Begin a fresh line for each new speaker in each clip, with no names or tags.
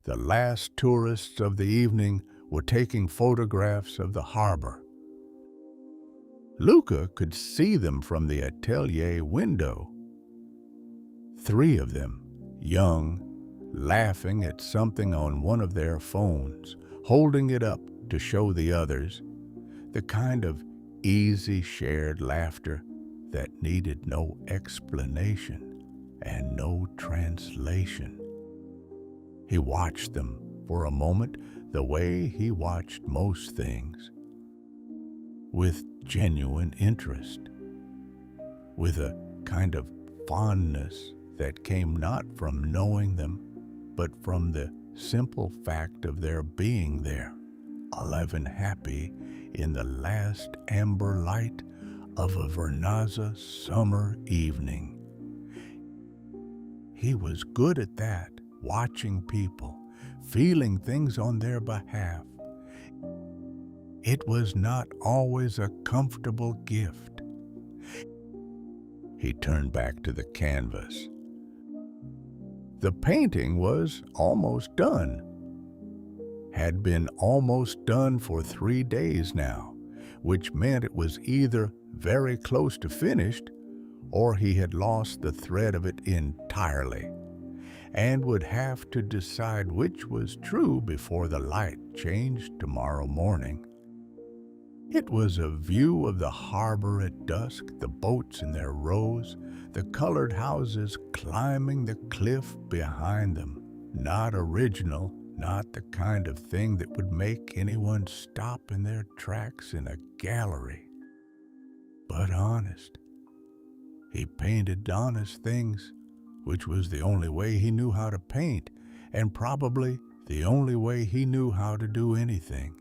The last tourists of the evening were taking photographs of the harbor. Luca could see them from the atelier window. Three of them, young, laughing at something on one of their phones, holding it up to show the others, the kind of easy shared laughter that needed no explanation and no translation. He watched them for a moment the way he watched most things, with genuine interest, with a kind of fondness that came not from knowing them, but from the simple fact of their being there, alive and happy in the last amber light of a Vernazza summer evening. He was good at that, watching people, feeling things on their behalf. It was not always a comfortable gift. He turned back to the canvas. The painting was almost done. Had been almost done for 3 days now, which meant it was either very close to finished or he had lost the thread of it entirely and would have to decide which was true before the light changed tomorrow morning. It was a view of the harbor at dusk, the boats in their rows, the colored houses climbing the cliff behind them. Not original, not the kind of thing that would make anyone stop in their tracks in a gallery, but honest. He painted honest things, which was the only way he knew how to paint, and probably the only way he knew how to do anything.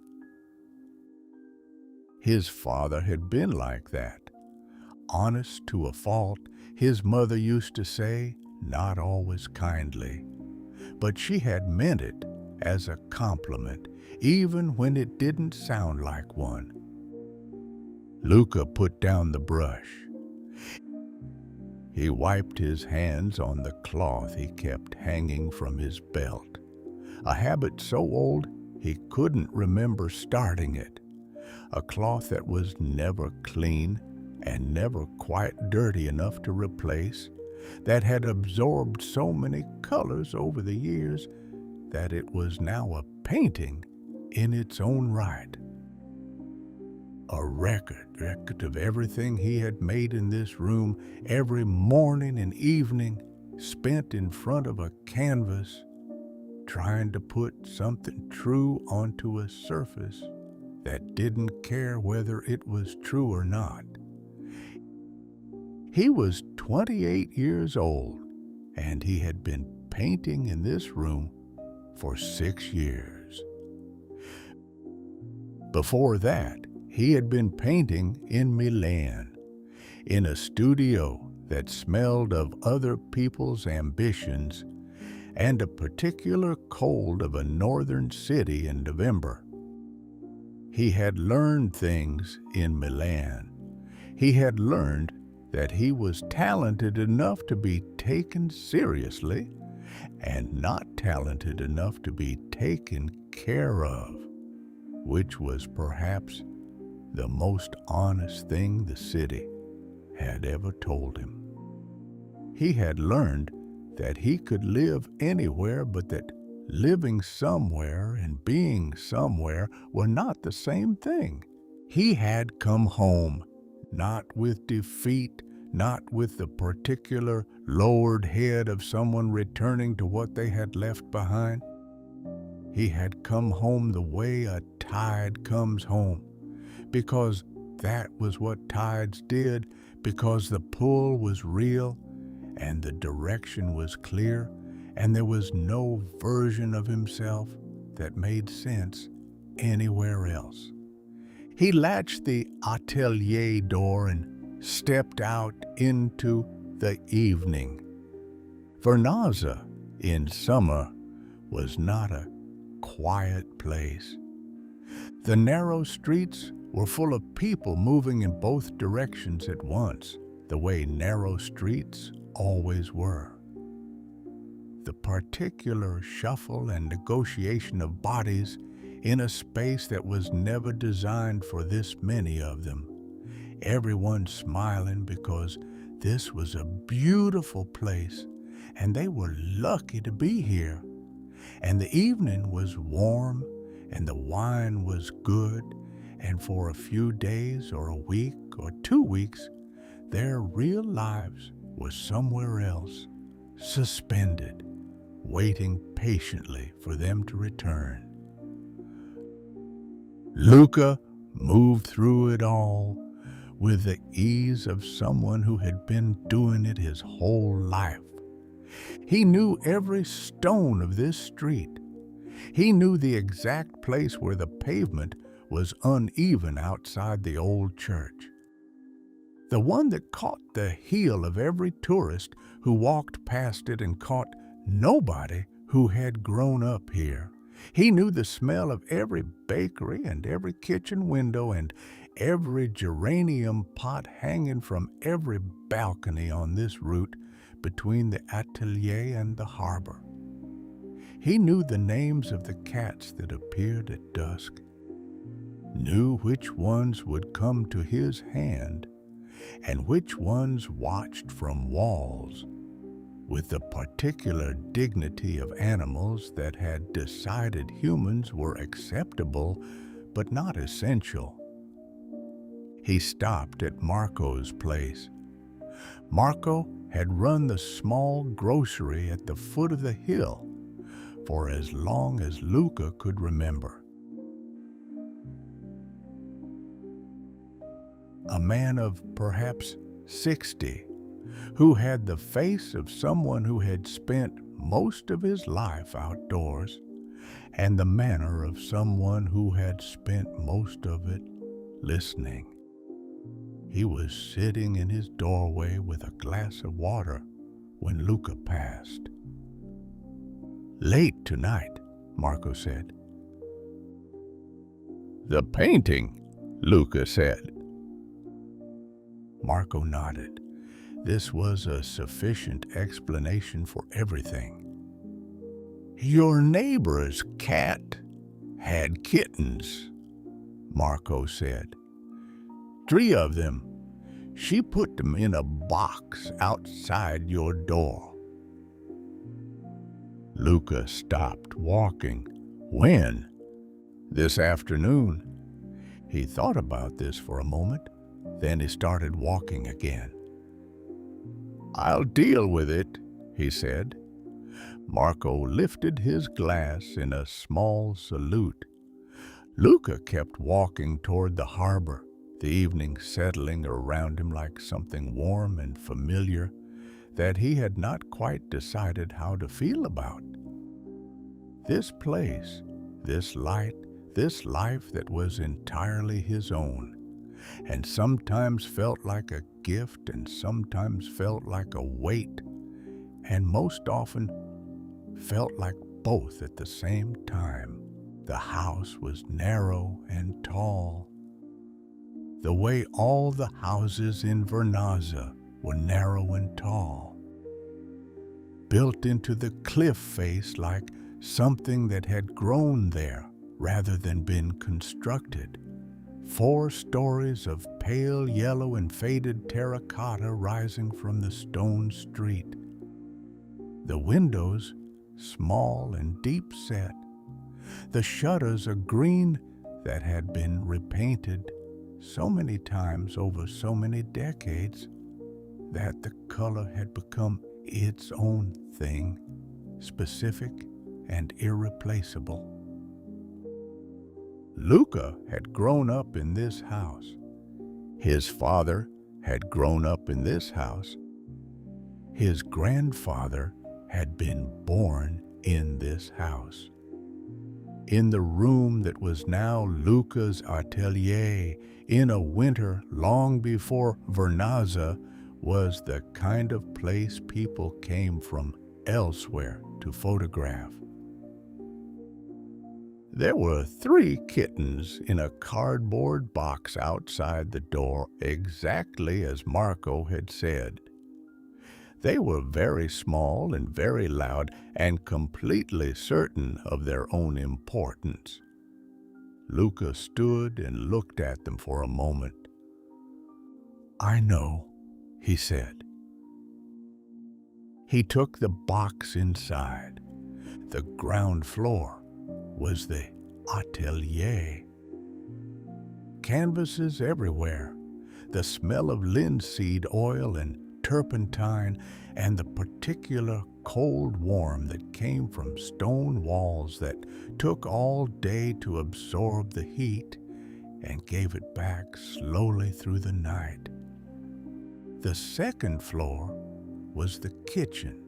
His father had been like that, honest to a fault, his mother used to say, not always kindly. But she had meant it as a compliment, even when it didn't sound like one. Luca put down the brush. He wiped his hands on the cloth he kept hanging from his belt, a habit so old he couldn't remember starting it. A cloth that was never clean and never quite dirty enough to replace, that had absorbed so many colors over the years that it was now a painting in its own right. A record of everything he had made in this room, every morning and evening spent in front of a canvas, trying to put something true onto a surface that didn't care whether it was true or not. He was 28 years old, and he had been painting in this room for 6 years. Before that, he had been painting in Milan, in a studio that smelled of other people's ambitions and a particular cold of a northern city in November. He had learned things in Milan. He had learned that he was talented enough to be taken seriously and not talented enough to be taken care of, which was perhaps the most honest thing the city had ever told him. He had learned that he could live anywhere, but that living somewhere and being somewhere were not the same thing. He had come home, not with defeat, not with the particular lowered head of someone returning to what they had left behind. He had come home the way a tide comes home, because that was what tides did, because the pull was real and the direction was clear, and there was no version of himself that made sense anywhere else. He latched the atelier door and stepped out into the evening. Vernazza in summer was not a quiet place. The narrow streets were full of people moving in both directions at once, the way narrow streets always were. the particular shuffle and negotiation of bodies in a space that was never designed for this many of them. Everyone smiling because this was a beautiful place and they were lucky to be here. And the evening was warm and the wine was good, and for a few days or a week or 2 weeks, their real lives were somewhere else, suspended, waiting patiently for them to return. Luca moved through it all with the ease of someone who had been doing it his whole life. He knew every stone of this street. He knew the exact place where the pavement was uneven outside the old church. The one that caught the heel of every tourist who walked past it and caught nobody who had grown up here. He knew the smell of every bakery and every kitchen window and every geranium pot hanging from every balcony on this route between the atelier and the harbor. He knew the names of the cats that appeared at dusk, knew which ones would come to his hand and which ones watched from walls, with the particular dignity of animals that had decided humans were acceptable but not essential. He stopped at Marco's place. Marco had run the small grocery at the foot of the hill for as long as Luca could remember. A man of perhaps 60, who had the face of someone who had spent most of his life outdoors, and the manner of someone who had spent most of it listening. He was sitting in his doorway with a glass of water when Luca passed. "Late tonight," Marco said. "The painting," Luca said. Marco nodded. This was a sufficient explanation for everything. "Your neighbor's cat had kittens," Marco said. 3 of them. She put them in a box outside your door." Luca stopped walking. "When?" "This afternoon." He thought about this for a moment, then he started walking again. "I'll deal with it," he said. Marco lifted his glass in a small salute. Luca kept walking toward the harbor, the evening settling around him like something warm and familiar that he had not quite decided how to feel about. This place, this light, this life that was entirely his own, and sometimes felt like a gift and sometimes felt like a weight, and most often felt like both at the same time. The house was narrow and tall, the way all the houses in Vernazza were narrow and tall, built into the cliff face like something that had grown there rather than been constructed. 4 stories of pale yellow and faded terracotta rising from the stone street. The windows small and deep set, the shutters a green that had been repainted so many times over so many decades that the color had become its own thing, specific and irreplaceable. Luca had grown up in this house. His father had grown up in this house. His grandfather had been born in this house. In the room that was now Luca's atelier, in a winter long before Vernazza was the kind of place people came from elsewhere to photograph. There were 3 kittens in a cardboard box outside the door, exactly as Marco had said. They were very small and very loud and completely certain of their own importance. Luca stood and looked at them for a moment. "I know," he said. He took the box inside. The ground floor was the atelier. Canvases everywhere, the smell of linseed oil and turpentine, and the particular cold warm that came from stone walls that took all day to absorb the heat and gave it back slowly through the night. The second floor was the kitchen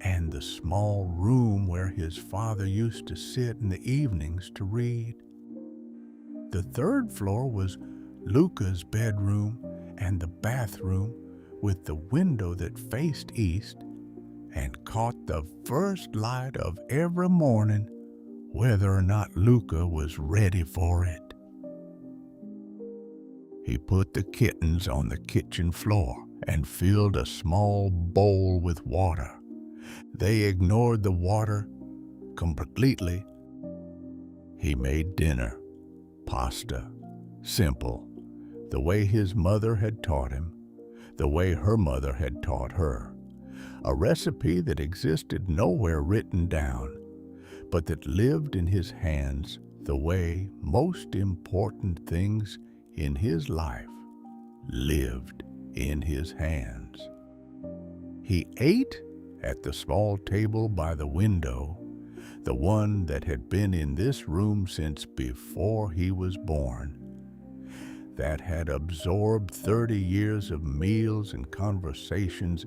and the small room where his father used to sit in the evenings to read. The third floor was Luca's bedroom and the bathroom with the window that faced east and caught the first light of every morning, whether or not Luca was ready for it. He put the kittens on the kitchen floor and filled a small bowl with water. They ignored the water completely. He made dinner, pasta, simple, the way his mother had taught him, the way her mother had taught her, a recipe that existed nowhere written down, but that lived in his hands the way most important things in his life lived in his hands. He ate at the small table by the window, the one that had been in this room since before he was born, that had absorbed 30 years of meals and conversations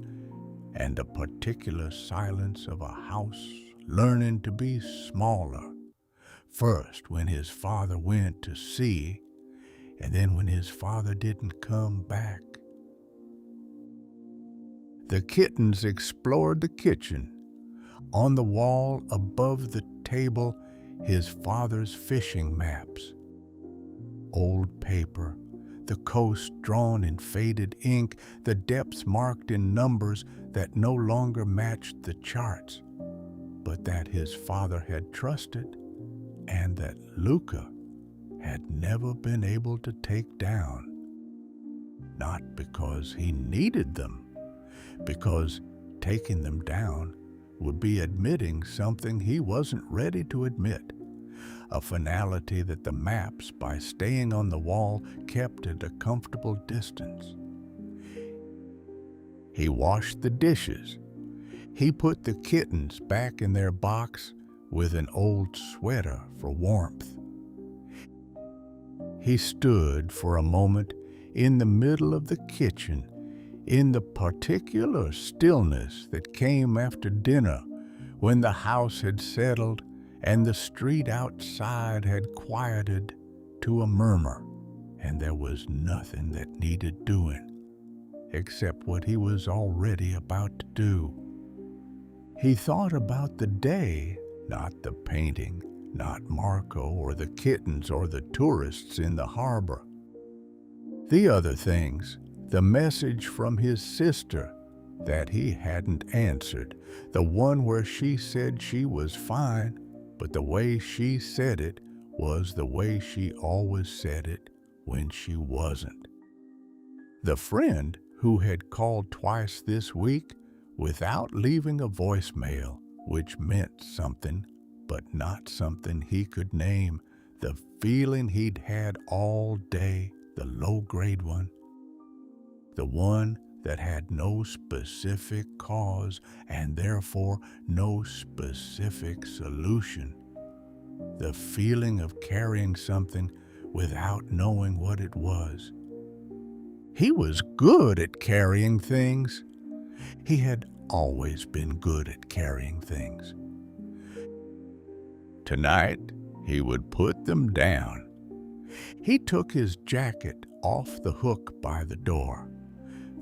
and a particular silence of a house learning to be smaller, first when his father went to sea, and then when his father didn't come back. The kittens explored the kitchen. On the wall above the table, his father's fishing maps. Old paper, the coast drawn in faded ink, the depths marked in numbers that no longer matched the charts, but that his father had trusted and that Luca had never been able to take down. Not because he needed them, because taking them down would be admitting something he wasn't ready to admit, a finality that the maps, by staying on the wall, kept at a comfortable distance. He washed the dishes. He put the kittens back in their box with an old sweater for warmth. He stood for a moment in the middle of the kitchen, in the particular stillness that came after dinner, when the house had settled and the street outside had quieted to a murmur, and there was nothing that needed doing except what he was already about to do. He thought about the day, not the painting, not Marco or the kittens or the tourists in the harbor. The other things, the message from his sister that he hadn't answered, the one where she said she was fine, but the way she said it was the way she always said it when she wasn't. The friend who had called twice this week without leaving a voicemail, which meant something, but not something he could name, the feeling he'd had all day, the low-grade one, the one that had no specific cause and therefore no specific solution, the feeling of carrying something without knowing what it was. He was good at carrying things. He had always been good at carrying things. Tonight, he would put them down. He took his jacket off the hook by the door,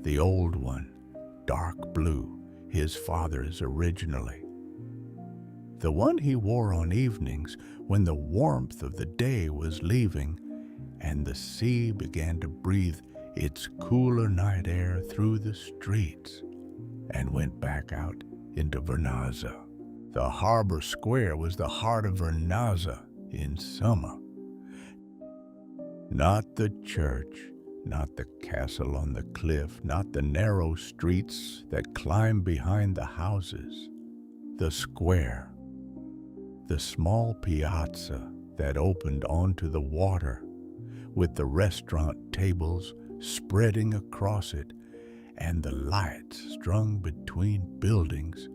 the old one, dark blue, his father's originally. The one he wore on evenings when the warmth of the day was leaving and the sea began to breathe its cooler night air through the streets, and went back out into Vernazza. The harbor square was the heart of Vernazza in summer. Not the church, not the castle on the cliff, not the narrow streets that climb behind the houses. The square, the small piazza that opened onto the water, with the restaurant tables spreading across it and the lights strung between buildings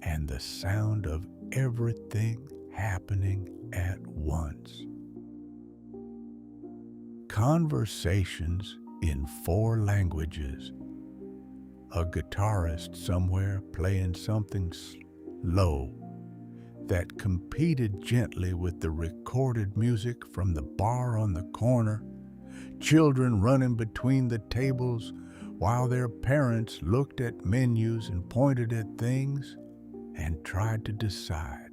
and the sound of everything happening at once. Conversations in 4 languages. A guitarist somewhere playing something slow that competed gently with the recorded music from the bar on the corner. Children running between the tables while their parents looked at menus and pointed at things and tried to decide.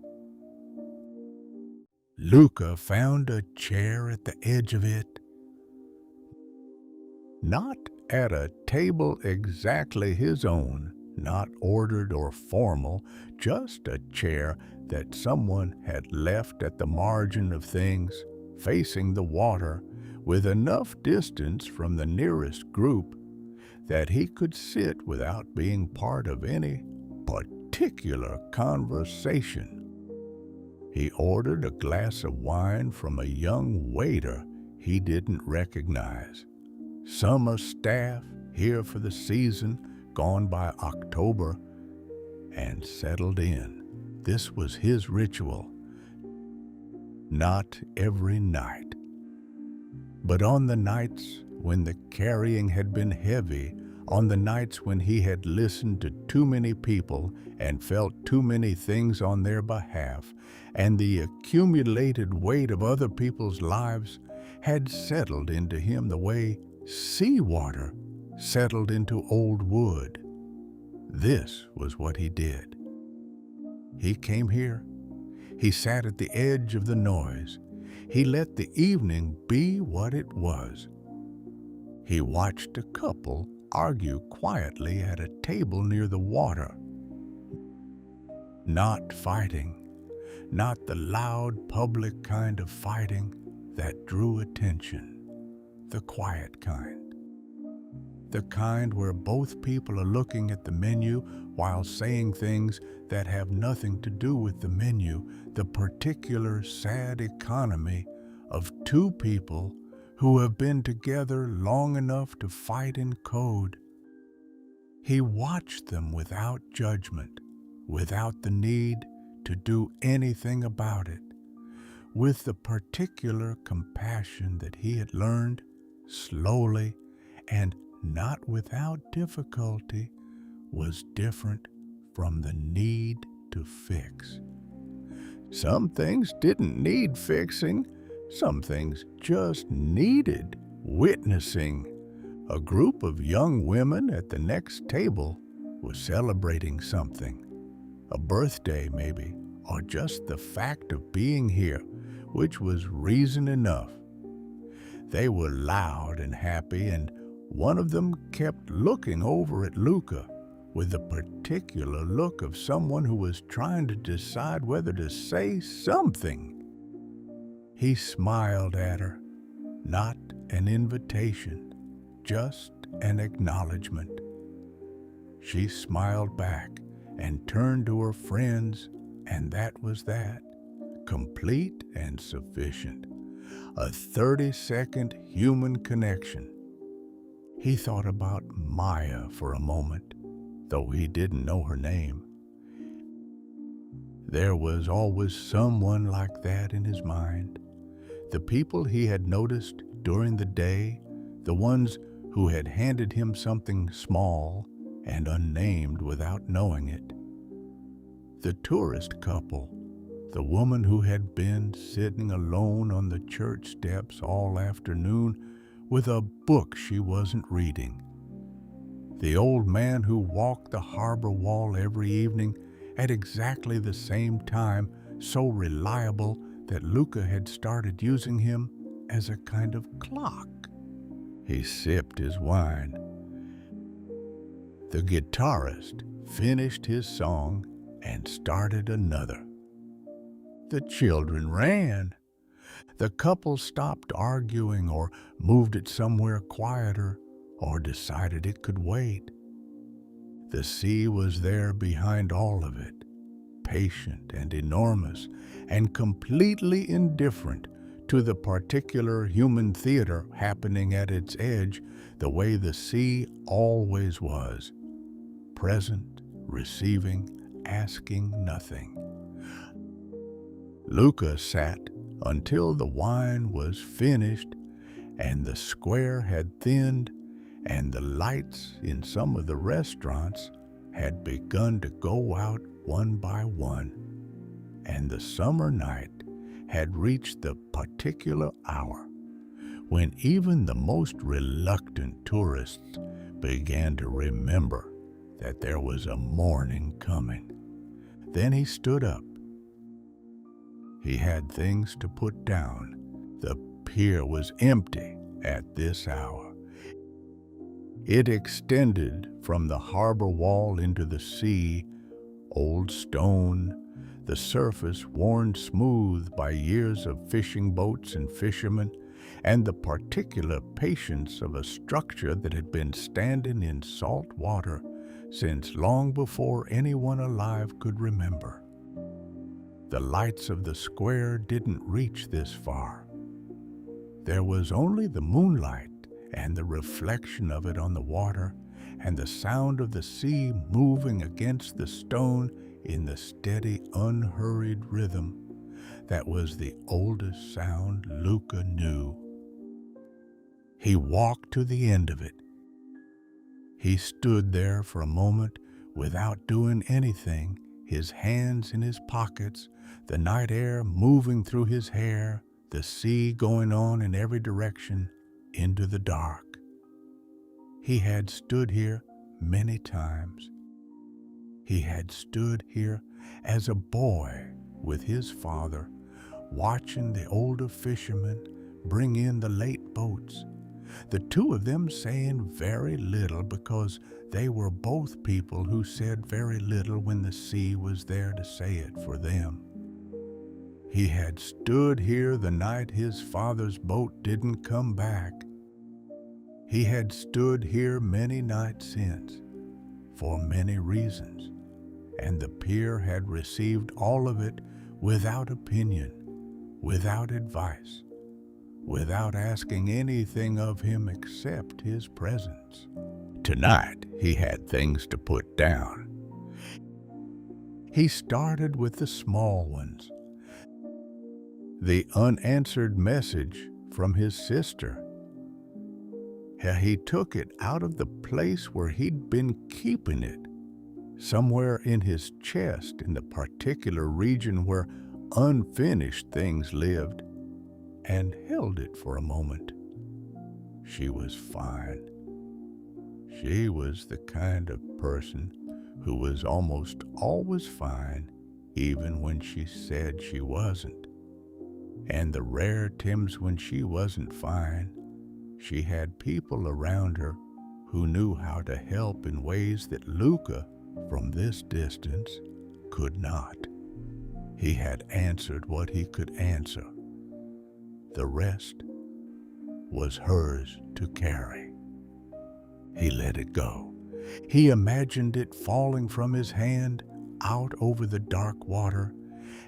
Luca found a chair at the edge of it, not at a table exactly his own, not ordered or formal, just a chair that someone had left at the margin of things, facing the water, with enough distance from the nearest group that he could sit without being part of any particular conversation. He ordered a glass of wine from a young waiter he didn't recognize. Summer staff, here for the season, gone by October, and settled in. This was his ritual. Not every night, but on the nights when the carrying had been heavy, on the nights when he had listened to too many people and felt too many things on their behalf, and the accumulated weight of other people's lives had settled into him the way seawater settled into old wood. This was what he did. He came here. He sat at the edge of the noise. He let the evening be what it was. He watched a couple argue quietly at a table near the water. Not fighting, not the loud public kind of fighting that drew attention. The quiet kind. The kind where both people are looking at the menu while saying things that have nothing to do with the menu, the particular sad economy of 2 people who have been together long enough to fight in code. He watched them without judgment, without the need to do anything about it, with the particular compassion that he had learned slowly and not without difficulty was different from the need to fix. Some things didn't need fixing. Some things just needed witnessing. A group of young women at the next table was celebrating something. A birthday, maybe, or just the fact of being here, which was reason enough. They were loud and happy, and one of them kept looking over at Luca with the particular look of someone who was trying to decide whether to say something. He smiled at her, not an invitation, just an acknowledgement. She smiled back and turned to her friends, and that was that, complete and sufficient. A 30-second human connection. He thought about Maya for a moment, though he didn't know her name. There was always someone like that in his mind. The people he had noticed during the day, the ones who had handed him something small and unnamed without knowing it. The tourist couple, the woman who had been sitting alone on the church steps all afternoon with a book she wasn't reading. The old man who walked the harbor wall every evening at exactly the same time, so reliable that Luca had started using him as a kind of clock. He sipped his wine. The guitarist finished his song and started another. The children ran. The couple stopped arguing or moved it somewhere quieter or decided it could wait. The sea was there behind all of it, patient and enormous and completely indifferent to the particular human theater happening at its edge, the way the sea always was, present, receiving, asking nothing. Luca sat until the wine was finished and the square had thinned and the lights in some of the restaurants had begun to go out one by one, and the summer night had reached the particular hour when even the most reluctant tourists began to remember that there was a morning coming. Then he stood up. He had things to put down. The pier was empty at this hour. It extended from the harbor wall into the sea, old stone, the surface worn smooth by years of fishing boats and fishermen, and the particular patience of a structure that had been standing in salt water since long before anyone alive could remember. The lights of the square didn't reach this far. There was only the moonlight and the reflection of it on the water, and the sound of the sea moving against the stone in the steady, unhurried rhythm that was the oldest sound Luca knew. He walked to the end of it. He stood there for a moment without doing anything, his hands in his pockets, the night air moving through his hair, the sea going on in every direction, into the dark. He had stood here many times. He had stood here as a boy with his father, watching the older fishermen bring in the late boats, the two of them saying very little because they were both people who said very little when the sea was there to say it for them. He had stood here the night his father's boat didn't come back. He had stood here many nights since, for many reasons, and the pier had received all of it without opinion, without advice, without asking anything of him except his presence. Tonight he had things to put down. He started with the small ones. The unanswered message from his sister. He took it out of the place where he'd been keeping it, somewhere in his chest in the particular region where unfinished things lived, and held it for a moment. She was fine. She was the kind of person who was almost always fine, even when she said she wasn't. And the rare times when she wasn't fine, she had people around her who knew how to help in ways that Luca, from this distance, could not. He had answered what he could answer. The rest was hers to carry. He let it go. He imagined it falling from his hand out over the dark water,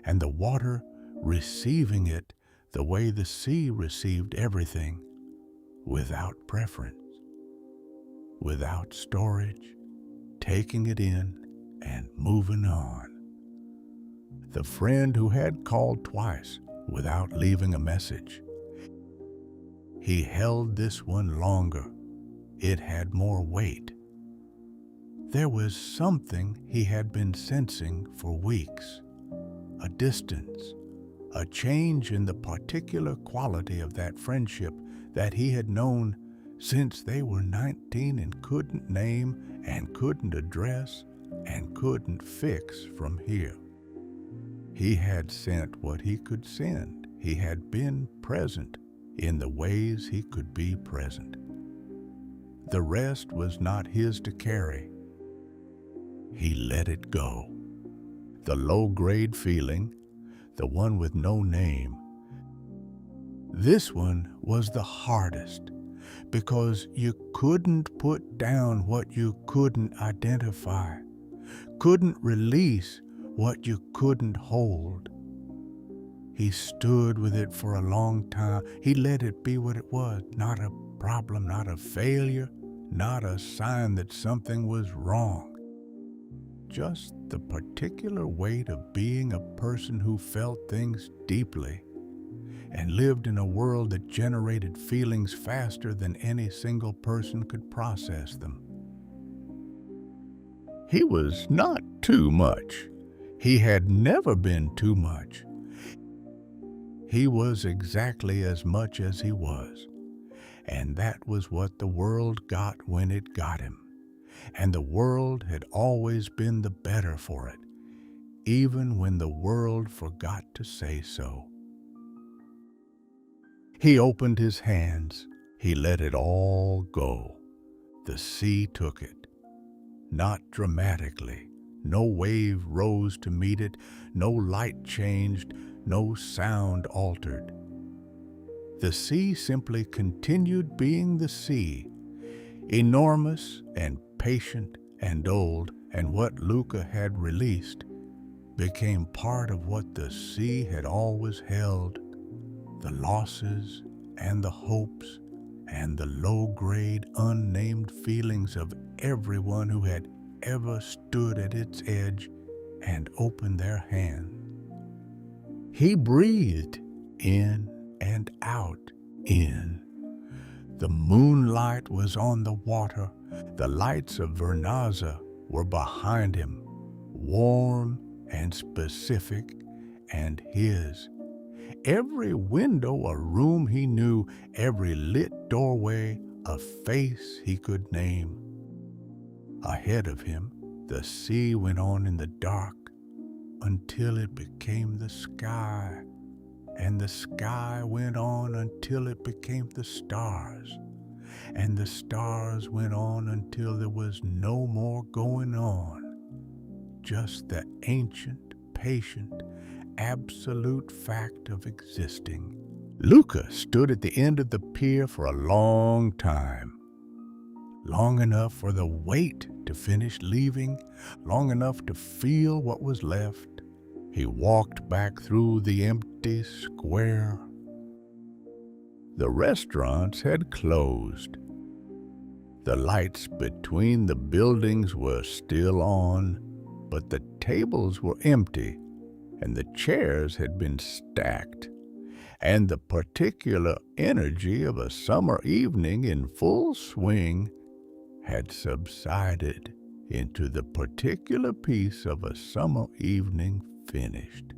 and the water receiving it the way the sea received everything, without preference, without storage, taking it in and moving on. The friend who had called twice without leaving a message. He held this one longer. It had more weight. There was something he had been sensing for weeks, a distance, a change in the particular quality of that friendship that he had known since they were 19 and couldn't name and couldn't address and couldn't fix from here. He had sent what he could send. He had been present in the ways he could be present. The rest was not his to carry. he let it go. The low-grade feeling, the one with no name, this one was the hardest because you couldn't put down what you couldn't identify, couldn't release what you couldn't hold. He stood with it for a long time. He let it be what it was, not a problem, not a failure, not a sign that something was wrong. Just the particular weight of being a person who felt things deeply and lived in a world that generated feelings faster than any single person could process them. He was not too much. He had never been too much. He was exactly as much as he was, and that was what the world got when it got him. And the world had always been the better for it, even when the world forgot to say so. He opened his hands. He let it all go. The sea took it. Not dramatically. No wave rose to meet it. No light changed. No sound altered. The sea simply continued being the sea, enormous and patient and old, and what Luca had released became part of what the sea had always held, the losses and the hopes and the low-grade, unnamed feelings of everyone who had ever stood at its edge and opened their hand. He breathed in and out, in. The moonlight was on the water. The lights of Vernazza were behind him, warm and specific and his. Every window a room he knew, every lit doorway a face he could name. Ahead of him, the sea went on in the dark until it became the sky, and the sky went on until it became the stars, and the stars went on until there was no more going on, just the ancient, patient, absolute fact of existing. Luca stood at the end of the pier for a long time. Long enough for the weight to finish leaving, long enough to feel what was left. He walked back through the empty square. The restaurants had closed. The lights between the buildings were still on, but the tables were empty and the chairs had been stacked, and the particular energy of a summer evening in full swing had subsided into the particular piece of a summer evening finished.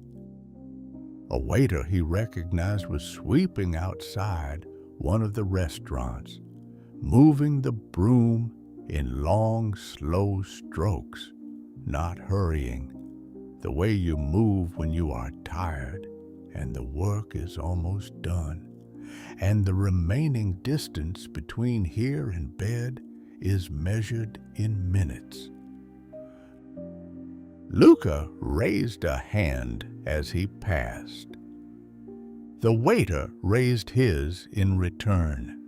A waiter he recognized was sweeping outside one of the restaurants, moving the broom in long, slow strokes, not hurrying, the way you move when you are tired and the work is almost done, and the remaining distance between here and bed is measured in minutes. Luca raised a hand as he passed. The waiter raised his in return.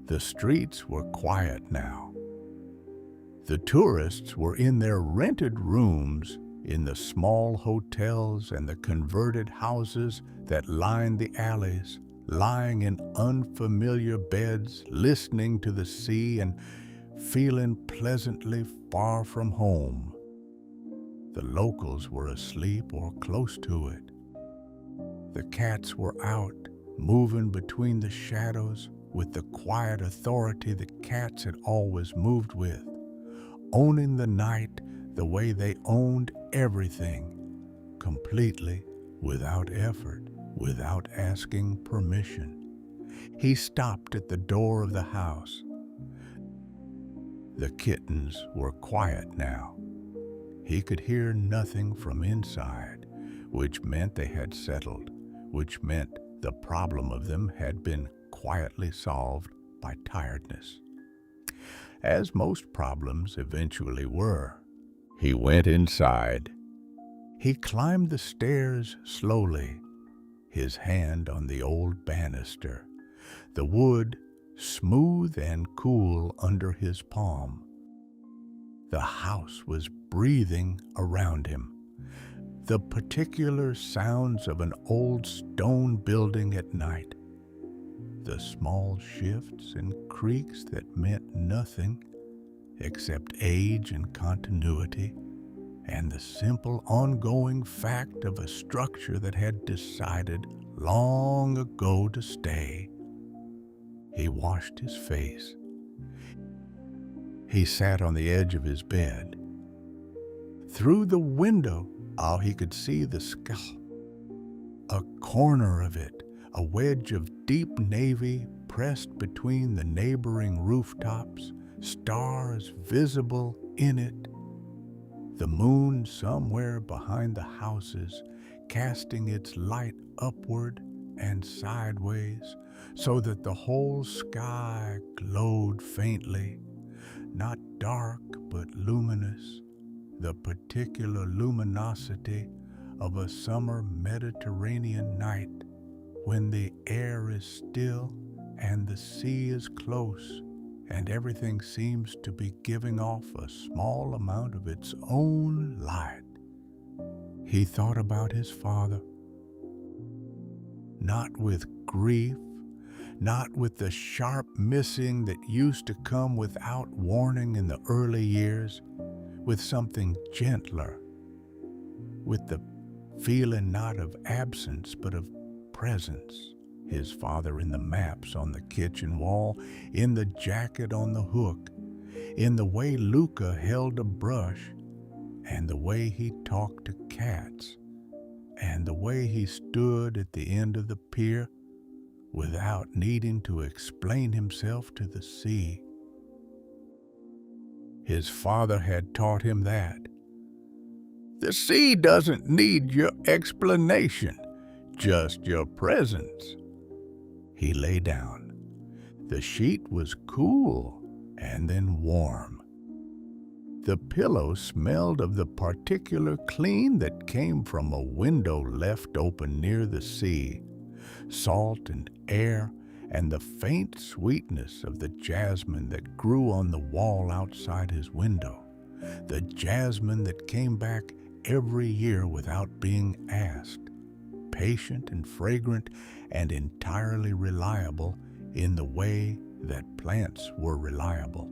The streets were quiet now. The tourists were in their rented rooms in the small hotels and the converted houses that lined the alleys, lying in unfamiliar beds, listening to the sea and feeling pleasantly far from home. The locals were asleep or close to it. The cats were out, moving between the shadows with the quiet authority the cats had always moved with, owning the night the way they owned everything, completely, without effort, without asking permission. He stopped at the door of the house. The kittens were quiet now. He could hear nothing from inside, which meant they had settled, which meant the problem of them had been quietly solved by tiredness. as most problems eventually were. He went inside. He climbed the stairs slowly, his hand on the old banister, the wood smooth and cool under his palm. The house was breathing around him. The particular sounds of an old stone building at night, the small shifts and creaks that meant nothing except age and continuity, and the simple ongoing fact of a structure that had decided long ago to stay. He washed his face. He sat on the edge of his bed. Through the window, all he could see the sky, a corner of it, a wedge of deep navy pressed between the neighboring rooftops, stars visible in it, the moon somewhere behind the houses, casting its light upward and sideways, so that the whole sky glowed faintly, not dark but luminous, the particular luminosity of a summer Mediterranean night when the air is still and the sea is close and everything seems to be giving off a small amount of its own light. He thought about his father, not with grief, not with the sharp missing that used to come without warning in the early years, with something gentler, with the feeling not of absence but of presence. His father in the maps on the kitchen wall, in the jacket on the hook, in the way Luca held a brush, and the way he talked to cats, and the way he stood at the end of the pier without needing to explain himself to the sea. His father had taught him that. The sea doesn't need your explanation, just your presence. He lay down. The sheet was cool and then warm. The pillow smelled of the particular clean that came from a window left open near the sea, salt and air, and the faint sweetness of the jasmine that grew on the wall outside his window, the jasmine that came back every year without being asked, patient and fragrant and entirely reliable in the way that plants were reliable,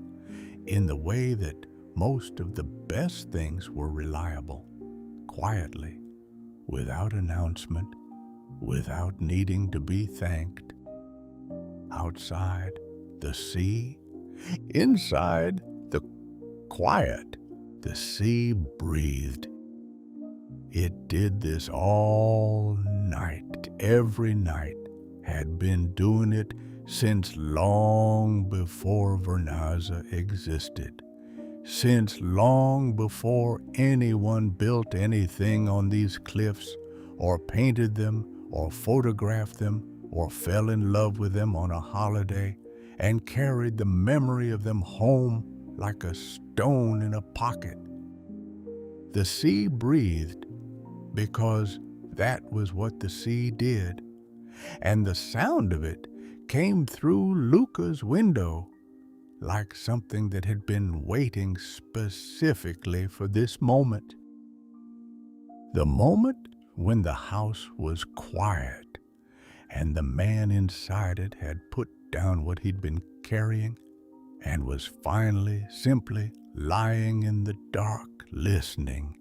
in the way that most of the best things were reliable, quietly, without announcement, without needing to be thanked. Outside, the sea. Inside, the quiet. The sea breathed. It did this all night, every night, had been doing it since long before Vernazza existed, since long before anyone built anything on these cliffs, or painted them, or photographed them, or fell in love with them on a holiday, and carried the memory of them home like a stone in a pocket. The sea breathed because that was what the sea did, and the sound of it came through Luca's window like something that had been waiting specifically for this moment. The moment when the house was quiet and the man inside it had put down what he'd been carrying and was finally simply lying in the dark listening.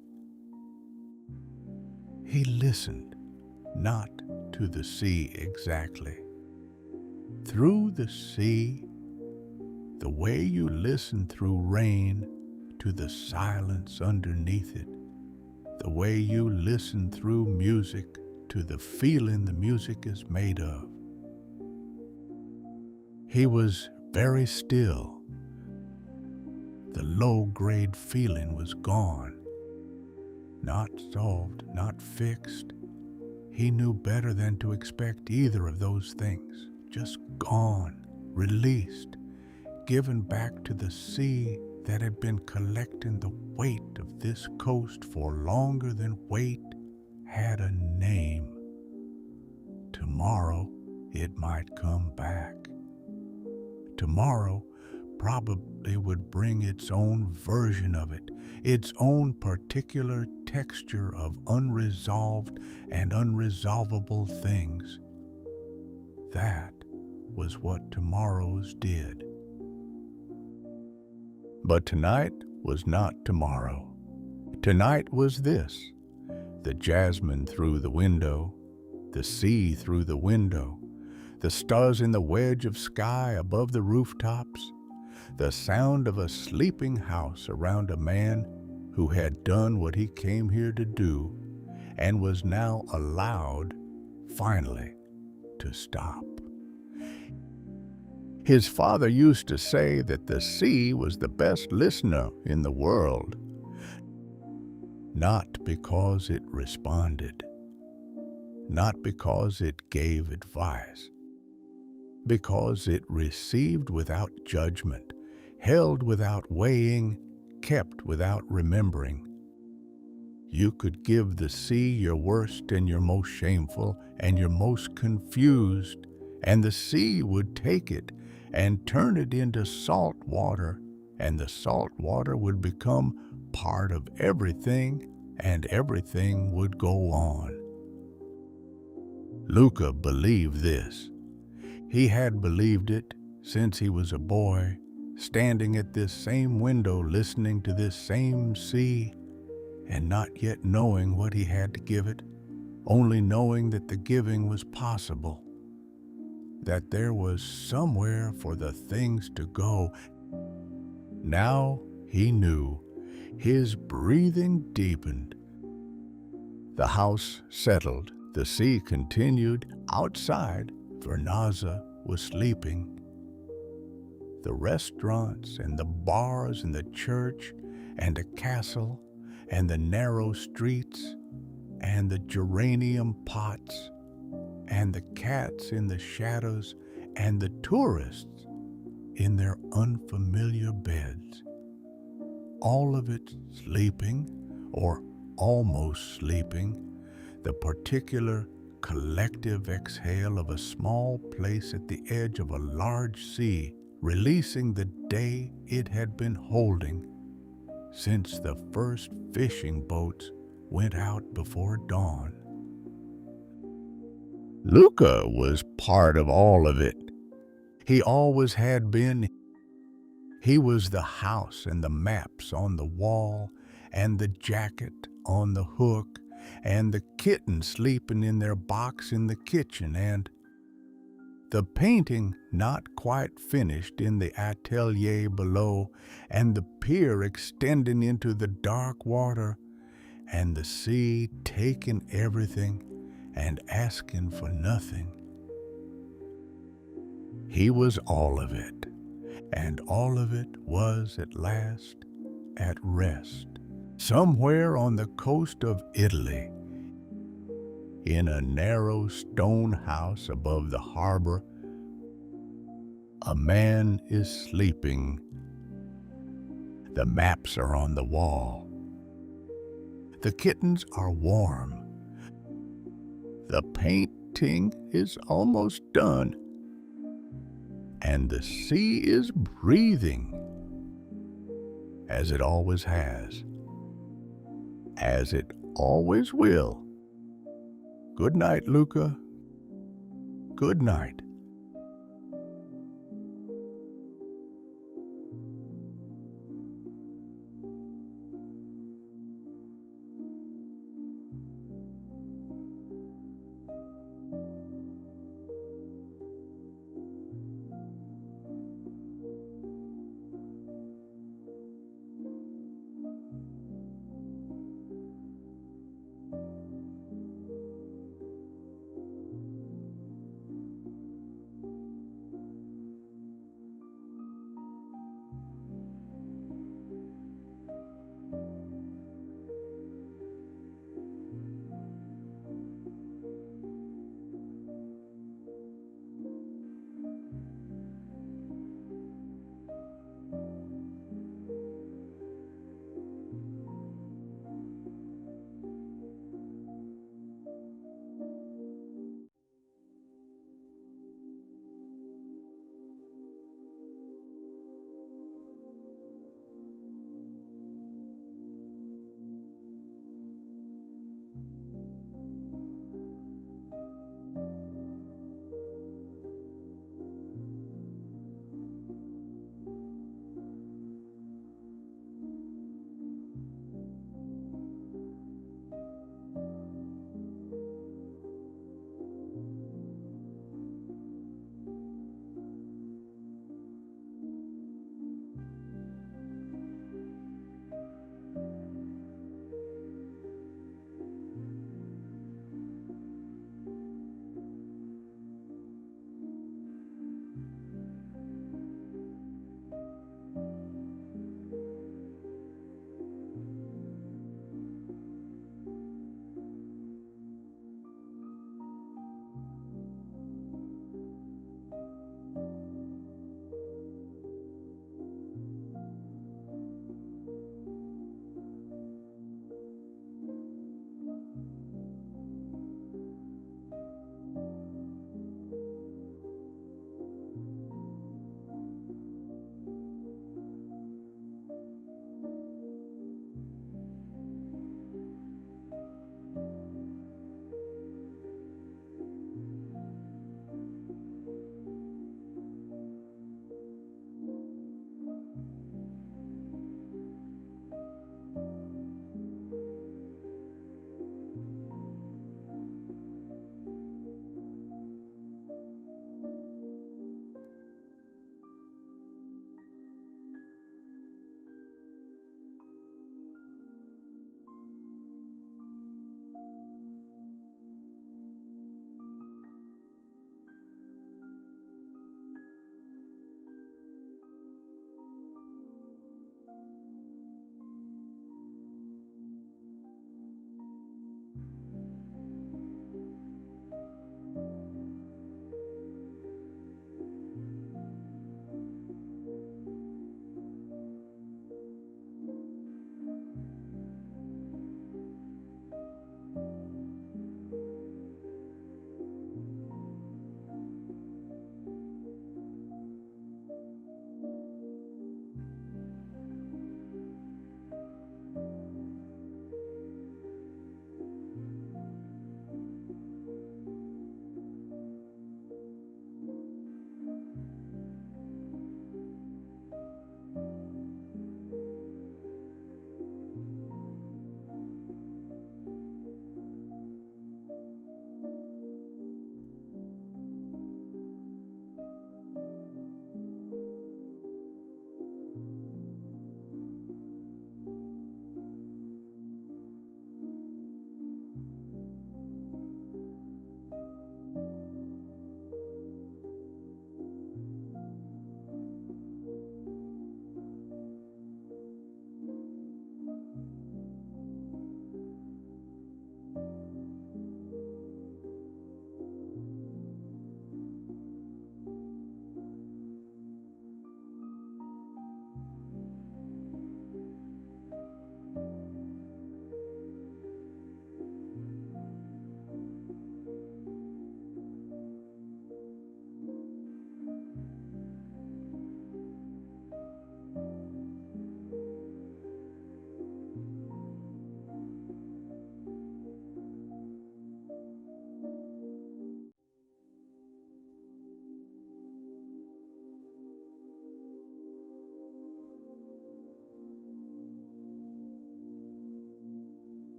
He listened, not to the sea exactly. Through the sea, the way you listen through rain to the silence underneath it, the way you listen through music to the feeling the music is made of. He was very still. The low-grade feeling was gone. Not solved, not fixed. He knew better than to expect either of those things. Just gone, released, given back to the sea that had been collecting the weight of this coast for longer than weight had a name. Tomorrow it might come back. Tomorrow probably would bring its own version of it, its own particular texture of unresolved and unresolvable things. That was what tomorrows did. But tonight was not tomorrow. Tonight was this: the jasmine through the window, the sea through the window, the stars in the wedge of sky above the rooftops, the sound of a sleeping house around a man who had done what he came here to do and was now allowed, finally, to stop. His father used to say that the sea was the best listener in the world, not because it responded, not because it gave advice, because it received without judgment, held without weighing, kept without remembering. You could give the sea your worst and your most shameful and your most confused, and the sea would take it and turn it into salt water, and the salt water would become part of everything, and everything would go on. Luca believed this. He had believed it since he was a boy, standing at this same window listening to this same sea, and not yet knowing what he had to give it, only knowing that the giving was possible, that there was somewhere for the things to go. Now he knew. His breathing deepened. The house settled. The sea continued. Outside, Vernazza was sleeping. The restaurants and the bars and the church and the castle and the narrow streets and the geranium pots and the cats in the shadows and the tourists in their unfamiliar beds. All of it sleeping, or almost sleeping, the particular collective exhale of a small place at the edge of a large sea, releasing the day it had been holding since the first fishing boats went out before dawn. Luca was part of all of it. He always had been. He was the house and the maps on the wall, and the jacket on the hook, and the kittens sleeping in their box in the kitchen, and the painting not quite finished in the atelier below, and the pier extending into the dark water, and the sea taking everything and asking for nothing. He was all of it, and all of it was at last at rest, somewhere on the coast of Italy, in a narrow stone house above the harbor. A man is sleeping. The maps are on the wall. The kittens are warm. The painting is almost done. And the sea is breathing, as it always has, as it always will. Good night, Luca. Good night.